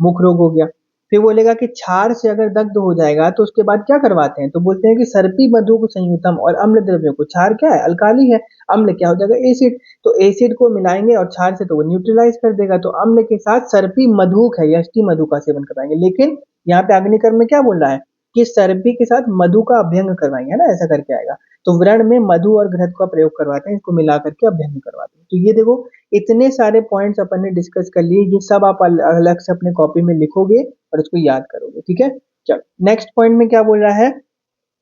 मुख रोग हो गया। फिर बोलेगा कि क्षार से अगर दग्ध हो जाएगा तो उसके बाद क्या करवाते हैं? तो बोलते हैं कि सर्पी मधु को संयुतम और अम्ल द्रव्यों को, क्षार क्या है? अल्काली है, अम्ल क्या हो जाएगा? एसिड। तो एसिड को मिलाएंगे और क्षार से तो वो न्यूट्रलाइज कर देगा, तो अम्ल के साथ सर्पी मधुक है, यष्टि मधु का सेवन करवाएंगे। लेकिन यहाँ पे अग्निकर्म में क्या बोल रहा है कि सर्पी के साथ मधु का अभ्यंग करवाएंगे, है ना, ऐसा करके आएगा। तो व्रण में मधु और घृत का प्रयोग करवाते हैं, इसको मिला करके अभ्यंग करवाते हैं। तो ये देखो इतने सारे पॉइंट्स अपन ने डिस्कस कर लिए, ये सब आप अलग से अपने कॉपी में लिखोगे और उसको याद करोगे, ठीक है। चलो नेक्स्ट पॉइंट में क्या बोल रहा है,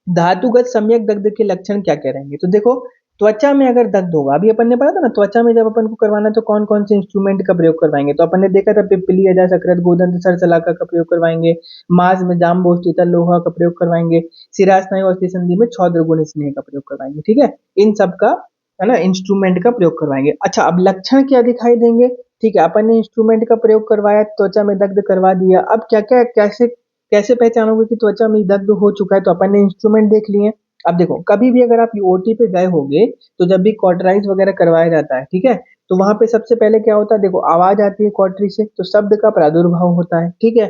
धातुगत सम्यक दग्ध के लक्षण क्या क्या रहेंगे? तो देखो त्वचा में अगर दग्ध होगा, अभी अपन ने पढ़ा था ना, त्वचा में जब अपन को करवाना तो कौन कौन से इंस्ट्रूमेंट का प्रयोग करवाएंगे? तो अपन ने देखा था पिप्पली, अजा, सकृत, गोदंत, सरसलाका का प्रयोग करवाएंगे। मांस में जाम्बोष्ट, शीतल, लोहा का प्रयोग करवाएंगे। शिरा स्नायु और संधि में छौद्र गुण स्नेह का प्रयोग करवाएंगे, ठीक है। इन सब का, है ना, इंस्ट्रूमेंट का प्रयोग करवाएंगे। अच्छा अब लक्षण क्या दिखाई देंगे? ठीक है, अपन ने इंस्ट्रूमेंट का प्रयोग करवाया, त्वचा में दग्ध करवा दिया, अब क्या क्या कैसे कैसे पहचानोगे कि त्वचा में दग्ध हो चुका है? तो अपन ने इंस्ट्रूमेंट देख लिए। अब देखो, कभी भी अगर आप ओटी पे गए होगे तो जब भी कॉटराइज वगैरह करवाया जाता है, ठीक है, तो वहां पे सबसे पहले क्या होता है, देखो आवाज आती है कॉटरी से तो शब्द का प्रादुर्भाव होता है, ठीक है।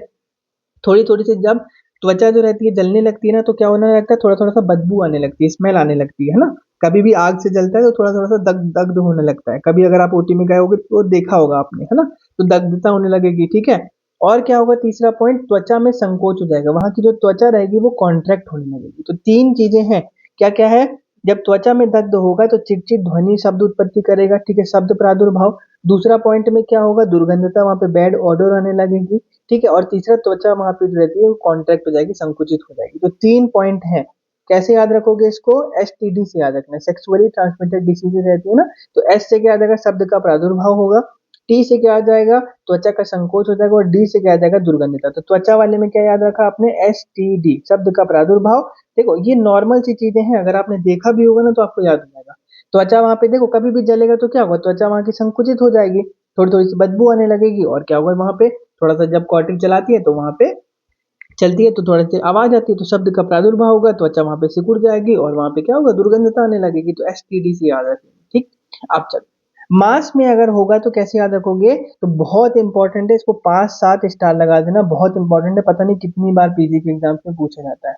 थोड़ी थोड़ी सी जब त्वचा जो रहती है जलने लगती है ना, तो क्या होने लगता है, थोड़ा थोड़ा सा बदबू आने लगती है, स्मेल आने लगती है ना। कभी भी आग से जलता है तो थोड़ा थोड़ा सा दग्ध दग्ध होने लगता है। कभी अगर आप ओटी में गए होगे तो देखा होगा आपने, है ना। तो दग्धता होने लगेगी, ठीक है। और क्या होगा, तीसरा पॉइंट, त्वचा में संकोच हो जाएगा, वहां की जो त्वचा रहेगी वो कॉन्ट्रैक्ट होने लगेगी। तो तीन चीजें हैं। क्या क्या है? जब त्वचा में दग्ध होगा तो चिटचिट ध्वनि शब्द उत्पत्ति करेगा, ठीक है, शब्द प्रादुर्भाव। दूसरा पॉइंट में क्या होगा, दुर्गंधता, वहां पे बैड ऑडर आने लगेगी, ठीक है। और तीसरा, त्वचा वहां पे जो रहती है वो कॉन्ट्रैक्ट हो जाएगी, संकुचित हो जाएगी। तो तीन पॉइंट है। कैसे याद रखोगे इसको? एसटीडी से याद रखना है, सेक्सुअली ट्रांसमिटेड डिसीजेज रहती है ना। तो एस से क्या आ जाएगा, शब्द का प्रादुर्भाव होगा। टी से क्या आ जाएगा, त्वचा का संकोच हो जाएगा। और डी से क्या आ जाएगा, दुर्गंधता। तो त्वचा वाले में क्या याद रखा आपने, एस टी डी, शब्द का प्रादुर्भाव। देखो ये नॉर्मल सी चीजें हैं, अगर आपने देखा भी होगा ना तो आपको याद हो जाएगा। त्वचा वहां पे देखो कभी भी जलेगा तो क्या होगा, त्वचा वहां की संकुचित हो जाएगी, थोड़ी थोड़ी सी बदबू आने लगेगी। और क्या होगा वहां पे, थोड़ा सा जब कॉटन चलाती है तो वहां पे चलती है तो थोड़ा सी आवाज आती है, तो शब्द का प्रादुर्भाव होगा, त्वचा वहां पे सिकुड़ जाएगी और वहां पे क्या होगा, दुर्गंधता आने लगेगी। तो एसटीडी से याद रखेंगे, ठीक। अब चलो, मास में अगर होगा तो कैसे याद रखोगे? तो बहुत इंपॉर्टेंट है, इसको 5-7 स्टार लगा देना, बहुत इंपॉर्टेंट है, पता नहीं कितनी बार पीजी के एग्जाम्स में पूछा जाता है।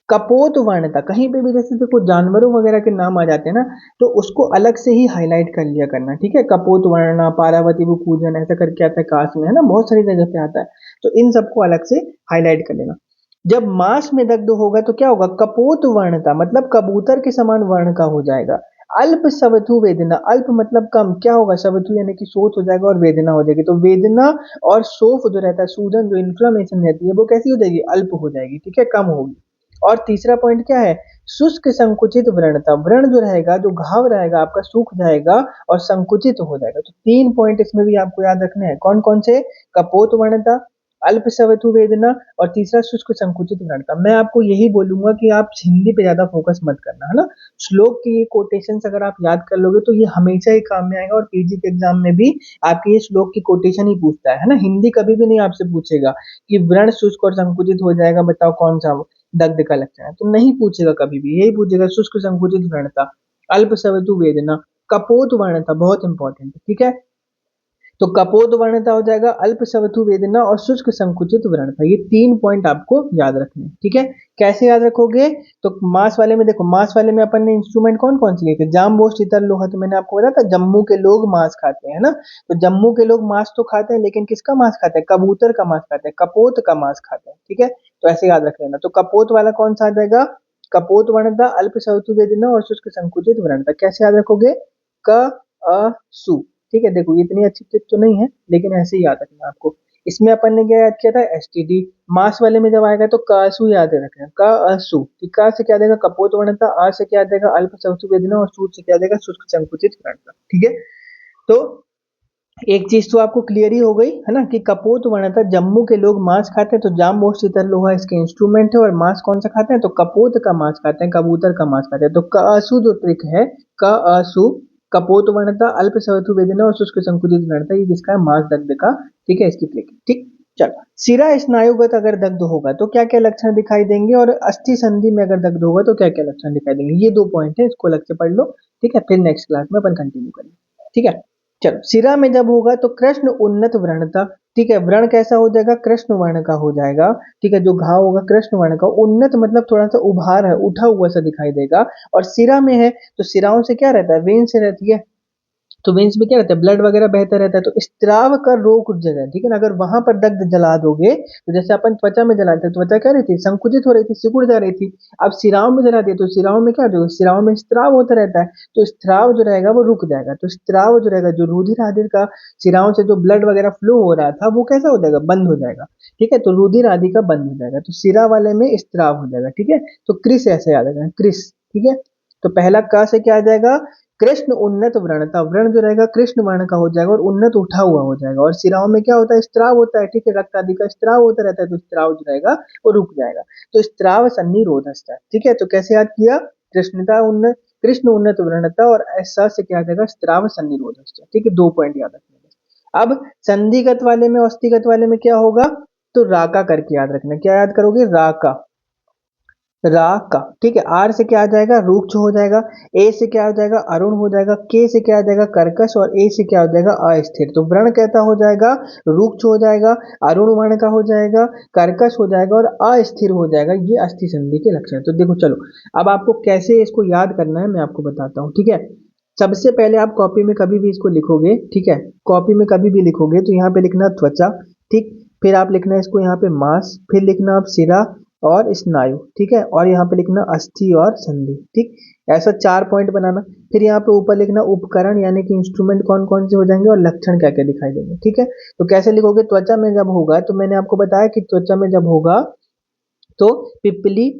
कपोत वर्णता, कहीं पे भी जैसे देखो जानवरों वगैरह के नाम आ जाते हैं ना, तो उसको अलग से ही हाईलाइट कर लिया करना, ठीक है। कपोत वर्णना, पारावती वो पूजन, ऐसा करके आता है कास्ट में, है ना, बहुत सारी जगह पे आता है। तो इन सबको अलग से हाईलाइट कर लेना। जब मांस में दग्ध होगा तो क्या होगा, कपोत वर्णता, मतलब कबूतर के समान वर्ण का हो जाएगा। अल्प सवथु वेदना, अल्प मतलब कम, क्या होगा, सवथु यानी कि शोथ हो जाएगा और वेदना हो जाएगी। तो वेदना और शोफ जो रहता है, सूजन जो इन्फ्लामेशन रहती है, वो कैसी हो जाएगी, अल्प हो जाएगी, ठीक है, कम होगी। और तीसरा पॉइंट क्या है, शुष्क संकुचित व्रणता, व्रण जो रहेगा, जो घाव रहेगा आपका, सूख जाएगा और संकुचित हो जाएगा। तो तीन पॉइंट इसमें भी आपको याद रखने हैं, कौन कौन से, कपोत व्रणता, अल्प सवथु वेदना और तीसरा शुष्क संकुचित व्रणता। मैं आपको यही बोलूंगा कि आप हिंदी पे ज्यादा फोकस मत करना, है ना। श्लोक की ये कोटेशंस अगर आप याद कर लोगे तो ये हमेशा ही काम में आएगा, और पीजी के एग्जाम में भी आपके ये श्लोक की कोटेशन ही पूछता है ना। हिंदी कभी भी नहीं आपसे पूछेगा कि व्रण शुष्क और संकुचित हो जाएगा, बताओ कौन सा दग्ध का लक्षण है, तो नहीं पूछेगा कभी भी, यही पूछेगा शुष्क संकुचित व्रणता, अल्प सवतु वेदना, कपोत व्रणता, बहुत इंपॉर्टेंट है, ठीक है। तो कपोत व्रणता हो जाएगा, अल्प सवतु वेदना और शुष्क संकुचित व्रणता, ये तीन पॉइंट आपको याद रखने हैं, ठीक है। कैसे याद रखोगे? तो मास वाले में देखो, मास वाले में अपन ने इंस्ट्रूमेंट कौन कौन से लिए थे, जाम्बोस शीतल लोहा, तो मैंने आपको बताया था जम्मू के लोग मांस खाते हैं ना। तो जम्मू के लोग मांस तो खाते हैं, लेकिन किसका मांस खाते हैं, कबूतर का मांस खाते हैं, कपोत का मांस खाते हैं, ठीक है। तो ऐसे याद रख लेना। तो कपोत वाला कौन सा आ जाएगा, कपोत वर्णता, अल्प सवतु वेदना और शुष्क संकुचित व्रणता। कैसे याद रखोगे, क अ सु, ठीक है। देखो इतनी अच्छी ट्रिक तो नहीं है, लेकिन ऐसे ही याद रखना आपको। इसमें अपन ने क्या याद किया था, एसटीडी। मास वाले में जब आएगा तो कासु याद रखना, का असु, का से क्या देगा, कपोत वर्णता, आ से क्या देगा, अल्प सवतु वेदना और सु से क्या देगा, शुष्क संकुचित व्रणता, ठीक है। तो एक चीज तो आपको क्लियर ही हो गई है ना, कि कपोत वर्णता, जम्मू के लोग मांस खाते हैं, तो जाम्बोस शीतल लोहा इसके इंस्ट्रूमेंट है। और मांस कौन सा खाते हैं, तो कपोत का मांस खाते हैं, कबूतर का मांस खाते हैं। तो कासु जो ट्रिक है, कासु, कपोत वर्णता, अल्प सवतु वेदना और शुष्क संकुचित व्रणता, ये किसका है, मांस दग्ध का, ठीक है, इसकी ट्रिक, ठीक। चलो, सिरा स्नायुगत अगर दग्ध होगा तो क्या क्या लक्षण दिखाई देंगे, और अस्थि संधि में अगर दग्ध होगा तो क्या क्या लक्षण दिखाई देंगे, ये दो पॉइंट है, इसको अलग से पढ़ लो, ठीक है। फिर नेक्स्ट क्लास में अपन कंटिन्यू करेंगे, ठीक है। चलो, सिरा में जब होगा तो कृष्ण उन्नत व्रणता, ठीक है, व्रण कैसा हो जाएगा, कृष्ण वर्ण का हो जाएगा, ठीक है। जो घाव होगा कृष्ण वर्ण का, उन्नत मतलब थोड़ा सा उभार है, उठा हुआ सा दिखाई देगा। और सिरा में है तो सिराओं से क्या रहता है, वेन से रहती है, तो वेन्स में क्या रहता है, ब्लड वगैरह बहता रहता है। तो स्त्राव कर रोग उठ जगह, ठीक है ना। अगर वहां पर दग्ध जला दोगे, तो जैसे अपन त्वचा में जलाते हैं, त्वचा क्या रहती है, संकुचित हो रही थी, सिकुड़ जा रही थी। अब सिराओं में जलाते हैं तो सिराओं में क्या होगा, सिराओं में स्त्राव होता रहता है, तो स्त्राव जो रहेगा वो रुक जाएगा। तो स्त्राव जो रहेगा, जो रुधिर आदि का सिराओं से जो ब्लड वगैरह फ्लो हो रहा था, वो कैसा हो जाएगा, बंद हो जाएगा, ठीक है। तो रुधिर आदि का बंद हो जाएगा, तो सिरा वाले में स्त्राव हो जाएगा, ठीक है। तो क्रिस ऐसे याद रखना, क्रिस, ठीक है। तो पहला का से क्या आ जाएगा, कृष्ण उन्नत व्रणता, व्रण जो रहेगा कृष्ण वर्ण का हो जाएगा और उन्नत उठा हुआ हो जाएगा। और सिराओं में क्या होता है, स्त्राव होता है, ठीक है, रक्त आदि का स्त्राव होता रहता है, तो स्त्राव जो रहेगा वो रुक जाएगा। तो स्त्राव सन्निरोधस्ता, ठीक है। तो कैसे याद किया, कृष्णता उन्नत, कृष्ण उन्नत व्रणता, और ऐसा से क्या आ जाएगा, स्त्राव सन्निरोधस्ता, ठीक है। दो पॉइंट याद रखना। अब संधिगत वाले में, अस्थिगत वाले में क्या होगा, तो राका करके याद रखना। क्या याद करोगे? राका, राका, ठीक है। आर से क्या आ जाएगा? रुक्ष हो जाएगा। ए से क्या हो जाएगा? अरुण हो जाएगा। के से क्या आ जाएगा? कर्कश। और ए से क्या हो जाएगा? अस्थिर। तो व्रण कहता हो जाएगा, रुक्ष हो जाएगा, अरुण वर्ण का हो जाएगा, कर्कश हो जाएगा और अस्थिर हो जाएगा। ये अस्थि संधि के लक्षण है। तो देखो चलो, अब आपको कैसे इसको याद करना है मैं आपको बताता हूँ, ठीक है। सबसे पहले आप कॉपी में कभी भी इसको लिखोगे, ठीक है, कॉपी में कभी भी लिखोगे तो यहाँ पे लिखना त्वचा, ठीक। फिर आप लिखना इसको यहाँ पे मांस, फिर लिखना आप सिरा और स्नायु, ठीक है, और यहाँ पे लिखना अस्थि और संधि, ठीक। ऐसा 4 पॉइंट बनाना। फिर यहाँ पे ऊपर लिखना उपकरण यानी कि इंस्ट्रूमेंट कौन कौन से हो जाएंगे और लक्षण क्या क्या दिखाई देंगे, ठीक है। तो कैसे लिखोगे? त्वचा में जब होगा, तो मैंने आपको बताया कि त्वचा में जब होगा तो पिपली,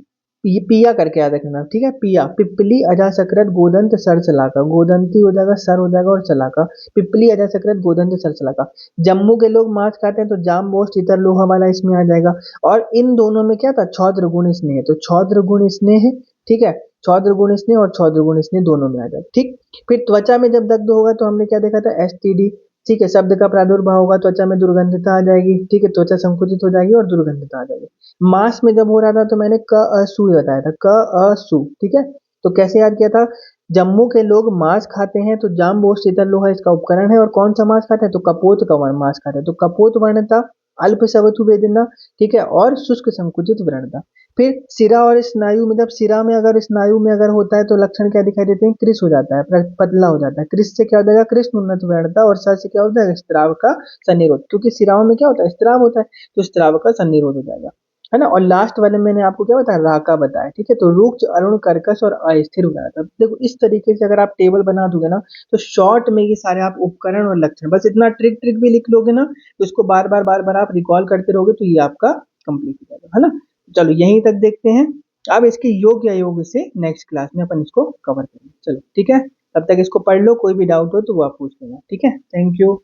पिया करके याद रखना, ठीक है। पिया, पिपली, अजासकृत, गोदंत, सरसलाका। गोदंती हो जाएगा, सर हो जाएगा और सलाका। पिपली, अजासकृत, गोदंत, सरसलाका। जम्मू के लोग मांस खाते हैं तो जाम्बोस, तीतर, लोहा वाला इसमें आ जाएगा। और इन दोनों में क्या था? छौद्र गुण स्नेह। तो छौद्र गुण स्नेह, ठीक है, छौद्र गुण स्नेह और छौद्र गुण स्नेह दोनों में आ जाएगा, ठीक। फिर त्वचा में जब दग्ध होगा तो हमने क्या देखा था? एसटीडी, ठीक है। शब्द का प्रादुर्भाव होगा, त्वचा में दुर्गंधता आ जाएगी, ठीक है, त्वचा संकुचित हो जाएगी और दुर्गंधता आ जाएगी। मांस में जब हो रहा था तो मैंने क असु बताया था, क असु, ठीक है। तो कैसे याद किया था? जम्मू के लोग मांस खाते हैं तो जाम्बोस, शीतल, लोहा इसका उपकरण है। और कौन सा मांस खाते हैं? तो कपोत का वर्ण मांस खाते हैं। तो कपोत वर्ण था, अल्प सवतु वेदना, ठीक है, और शुष्क संकुचित व्रण था। फिर सिरा और स्नायु में, जब सिरा में अगर स्नायु में अगर होता है तो लक्षण क्या दिखाई देते हैं? कृश हो जाता है, पतला हो जाता है। कृश से क्या हो जाएगा? कृष्ण उन्नत व्रणता। और सर से क्या हो जाएगा? स्त्राव का सन्निरोध, क्योंकि सिराओं में क्या होता है? स्त्राव होता है, तो स्त्राव का सन्निरोध हो जाएगा, है ना। और लास्ट वाले में मैंने आपको क्या बताया? राका बताया, ठीक है। तो रुक्ष, अरुण, कर्कश और अस्थिर बताया था। देखो इस तरीके से अगर आप टेबल बना दोगे ना तो शॉर्ट में ये सारे आप उपकरण और लक्षण, बस इतना ट्रिक ट्रिक भी लिख लोगे ना तो इसको बार बार आप रिकॉल करते रहोगे तो ये आपका कंप्लीट हो जाएगा, है ना। चलो यहीं तक देखते हैं। अब इसके योग या योग से नेक्स्ट क्लास में अपन इसको कवर करेंगे। चलो ठीक है, तब तक इसको पढ़ लो, कोई भी डाउट हो तो वो आप पूछ लेना, ठीक है। Thank you.